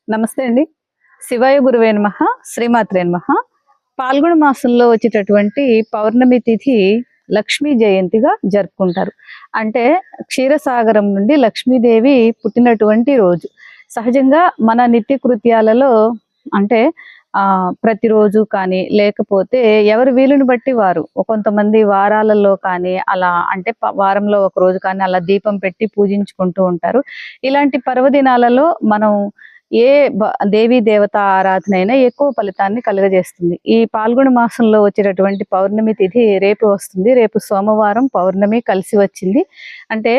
నమస్తే అండి. శివాయ గురువే నమః, శ్రీమాత్రే నమః. పాల్గొన మాసంలో వచ్చేటటువంటి పౌర్ణమి తిథి లక్ష్మీ జయంతిగా జరుపుకుంటారు. అంటే క్షీరసాగరం నుండి లక్ష్మీదేవి పుట్టినటువంటి రోజు. సహజంగా మన నిత్య కృత్యాలలో అంటే ప్రతిరోజు కానీ లేకపోతే ఎవరి వీలుని బట్టి వారు కొంతమంది వారాలలో కానీ అలా అంటే వారంలో ఒక రోజు కానీ అలా దీపం పెట్టి పూజించుకుంటూ ఉంటారు. ఇలాంటి పర్వదినాలలో మనం ఏ దేవీ దేవత ఆరాధన అయినా ఎక్కువ ఫలితాన్ని కలుగజేస్తుంది. ఈ పాల్గొన మాసంలో వచ్చేటటువంటి పౌర్ణమి తిథి రేపు వస్తుంది. రేపు సోమవారం పౌర్ణమి కలిసి వచ్చింది. అంటే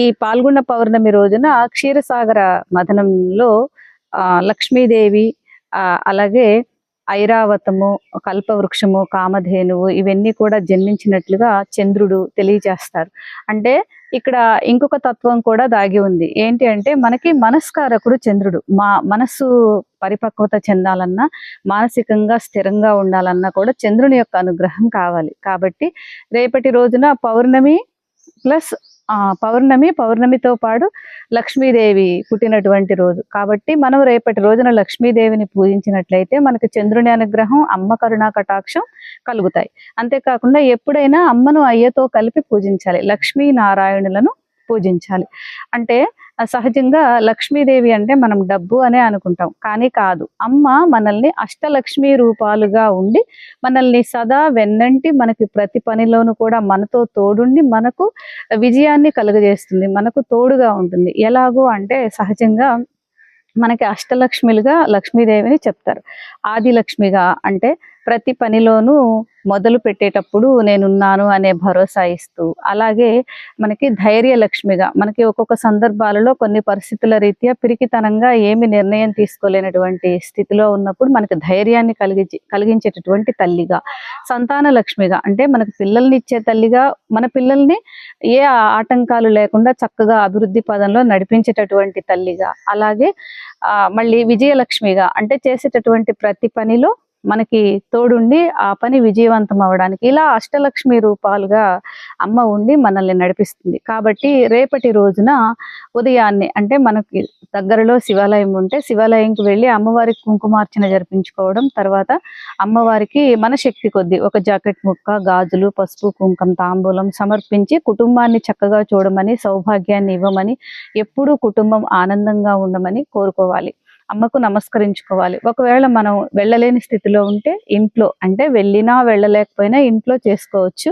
ఈ పాల్గొన పౌర్ణమి రోజున క్షీరసాగర మథనంలో లక్ష్మీదేవి అలాగే ఐరావతము, కల్పవృక్షము, కామధేనువు ఇవన్నీ కూడా జన్మించినట్లుగా చంద్రుడు తెలియజేస్తారు. అంటే ఇక్కడ ఇంకొక తత్వం కూడా దాగి ఉంది. ఏంటి అంటే మనకి మనస్కారకుడు చంద్రుడు. మనస్సు పరిపక్వత చెందాలన్నా, మానసికంగా స్థిరంగా ఉండాలన్నా కూడా చంద్రుని యొక్క అనుగ్రహం కావాలి. కాబట్టి రేపటి రోజున పౌర్ణమి ప్లస్ పౌర్ణమితో పాటు లక్ష్మీదేవి పుట్టినటువంటి రోజు కాబట్టి మనం రేపటి రోజున లక్ష్మీదేవిని పూజించినట్లయితే మనకి చంద్రుని అనుగ్రహం, అమ్మ కరుణా కటాక్షం కలుగుతాయి. అంతేకాకుండా ఎప్పుడైనా అమ్మను అయ్యతో కలిపి పూజించాలి. లక్ష్మీ నారాయణులను పూజించాలి. అంటే సహజంగా లక్ష్మీదేవి అంటే మనం డబ్బు అనే అనుకుంటాం, కానీ కాదు. అమ్మ మనల్ని అష్టలక్ష్మీ రూపాలుగా ఉండి మనల్ని సదా వెన్నంటి మనకి ప్రతి పనిలోనూ కూడా మనతో తోడుండి మనకు విజయాన్ని కలుగజేస్తుంది, మనకు తోడుగా ఉంటుంది. ఎలాగో అంటే సహజంగా మనకి అష్టలక్ష్మిలుగా లక్ష్మీదేవిని చెప్తారు. ఆదిలక్ష్మిగా అంటే ప్రతి పనిలోనూ మొదలు పెట్టేటప్పుడు నేనున్నాను అనే భరోసా ఇస్తూ, అలాగే మనకి ధైర్యలక్ష్మిగా మనకి ఒక్కొక్క సందర్భాలలో కొన్ని పరిస్థితుల రీత్యా పిరికితనంగా ఏమి నిర్ణయం తీసుకోలేనటువంటి స్థితిలో ఉన్నప్పుడు మనకి ధైర్యాన్ని కలిగించేటటువంటి తల్లిగా, సంతాన లక్ష్మిగా అంటే మనకు పిల్లల్ని ఇచ్చే తల్లిగా, మన పిల్లల్ని ఏ ఆటంకాలు లేకుండా చక్కగా అభివృద్ధి పదంలో నడిపించేటటువంటి తల్లిగా, అలాగే మళ్ళీ విజయలక్ష్మిగా అంటే చేసేటటువంటి ప్రతి పనిలో మనకి తోడుండి ఆ పని విజయవంతం అవడానికి ఇలా అష్టలక్ష్మి రూపాలుగా అమ్మ ఉండి మనల్ని నడిపిస్తుంది. కాబట్టి రేపటి రోజున ఉదయాన్నే అంటే మనకి దగ్గరలో శివాలయం ఉంటే శివాలయంకి వెళ్ళి అమ్మవారికి కుంకుమార్చన జరిపించుకోవడం, తర్వాత అమ్మవారికి మన శక్తి కొద్దీ ఒక జాకెట్ ముక్క, గాజులు, పసుపు, కుంకం, తాంబూలం సమర్పించి కుటుంబాన్ని చక్కగా చూడమని, సౌభాగ్యాన్ని ఇవ్వమని, ఎప్పుడూ కుటుంబం ఆనందంగా ఉండమని కోరుకోవాలి. అమ్మకు నమస్కరించుకోవాలి. ఒకవేళ మనం వెళ్ళలేని స్థితిలో ఉంటే ఇంట్లో అంటే వెళ్ళినా వెళ్ళలేకపోయినా ఇంట్లో చేసుకోవచ్చు.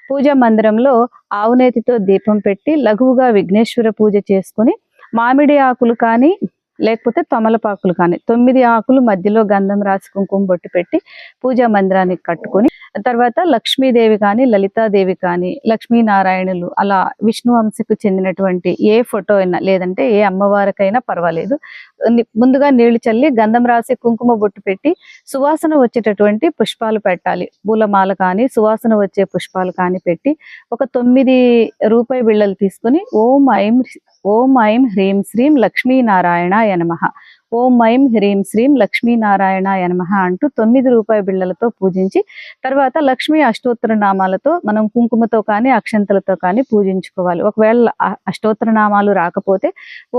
పూజా మందిరంలో ఆవునేతితో దీపం పెట్టి లఘువుగా విఘ్నేశ్వర పూజ చేసుకుని మామిడి ఆకులు కానీ లేకపోతే తమలపాకులు కానీ 9 ఆకులు మధ్యలో గంధం రాసి కుంకుమ బొట్టు పెట్టి పూజా మందిరానికి కట్టుకొని తర్వాత లక్ష్మీదేవి కానీ లలితాదేవి కానీ లక్ష్మీనారాయణులు అలా విష్ణు వంశకు చెందినటువంటి ఏ ఫోటో అయినా లేదంటే ఏ అమ్మవారికైనా పర్వాలేదు ముందుగా నీళ్లు చల్లి గంధం రాసి కుంకుమ బొట్టు పెట్టి సువాసన వచ్చేటటువంటి పుష్పాలు పెట్టాలి. పూలమాల కానీ సువాసన వచ్చే పుష్పాలు కానీ పెట్టి ఒక 9 రూపాయి బిళ్ళలు తీసుకుని ఓం ఐం హ్రీం శ్రీం లక్ష్మీనారాయణాయ నమః, ఓం ఐం హ్రీం శ్రీం లక్ష్మీనారాయణాయ నమః అంటూ 9 రూపాయి బిళ్ళలతో పూజించి తర్వాత లక్ష్మీ అష్టోత్తర నామాలతో మనం కుంకుమతో కానీ అక్షంతలతో కానీ పూజించుకోవాలి. ఒకవేళ అష్టోత్తర నామాలు రాకపోతే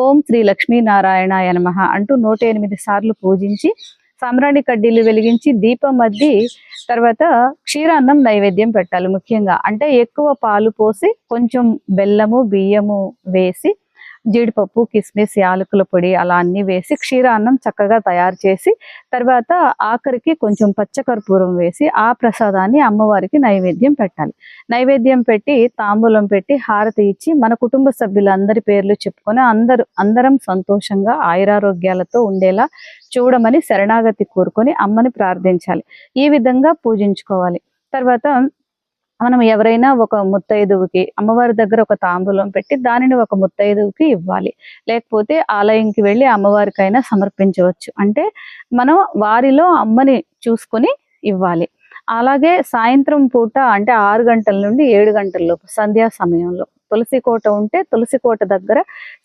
ఓం శ్రీ లక్ష్మీనారాయణాయ నమః అంటూ 108 సార్లు పూజించి సాంబ్రాణి కడ్డీలు వెలిగించి దీపం అద్ది తర్వాత క్షీరాన్నం నైవేద్యం పెట్టాలి. ముఖ్యంగా అంటే ఎక్కువ పాలు పోసి కొంచెం బెల్లము, బియ్యము వేసి జీడిపప్పు, కిస్మిస్, యాలకుల పొడి అలా అన్ని వేసి క్షీరాన్నం చక్కగా తయారు చేసి తర్వాత ఆఖరికి కొంచెం పచ్చకర్పూరం వేసి ఆ ప్రసాదాన్ని అమ్మవారికి నైవేద్యం పెట్టాలి. నైవేద్యం పెట్టి తాంబూలం పెట్టి హారతి ఇచ్చి మన కుటుంబ సభ్యులందరి పేర్లు చెప్పుకొని అందరం సంతోషంగా ఆయురారోగ్యాలతో ఉండేలా చూడమని శరణాగతి కోరుకొని అమ్మని ప్రార్థించాలి. ఈ విధంగా పూజించుకోవాలి. తర్వాత మనం ఎవరైనా ఒక ముత్తైదువుకి అమ్మవారి దగ్గర ఒక తాంబూలం పెట్టి దానిని ఒక ముత్తైదువుకి ఇవ్వాలి. లేకపోతే ఆలయంకి వెళ్ళి అమ్మవారికైనా సమర్పించవచ్చు. అంటే మనం వారిలో అమ్మని చూసుకొని ఇవ్వాలి. అలాగే సాయంత్రం పూట అంటే 6 గంటల నుండి 7 గంటల లోపు సంధ్యా సమయంలో తులసి కోట ఉంటే తులసి కోట దగ్గర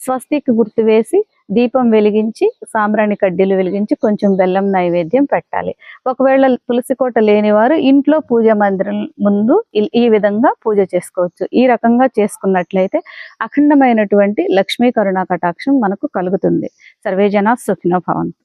స్వస్తికి గుర్తు వేసి దీపం వెలిగించి సాంబ్రాణి కడ్డీలు వెలిగించి కొంచెం బెల్లం నైవేద్యం పెట్టాలి. ఒకవేళ తులసి కోట లేనివారు ఇంట్లో పూజ మందిరం ముందు ఈ విధంగా పూజ చేసుకోవచ్చు. ఈ రకంగా చేసుకున్నట్లయితే అఖండమైనటువంటి లక్ష్మీ కరుణా కటాక్షం మనకు కలుగుతుంది. సర్వే జనా సుఖినో భవంతు.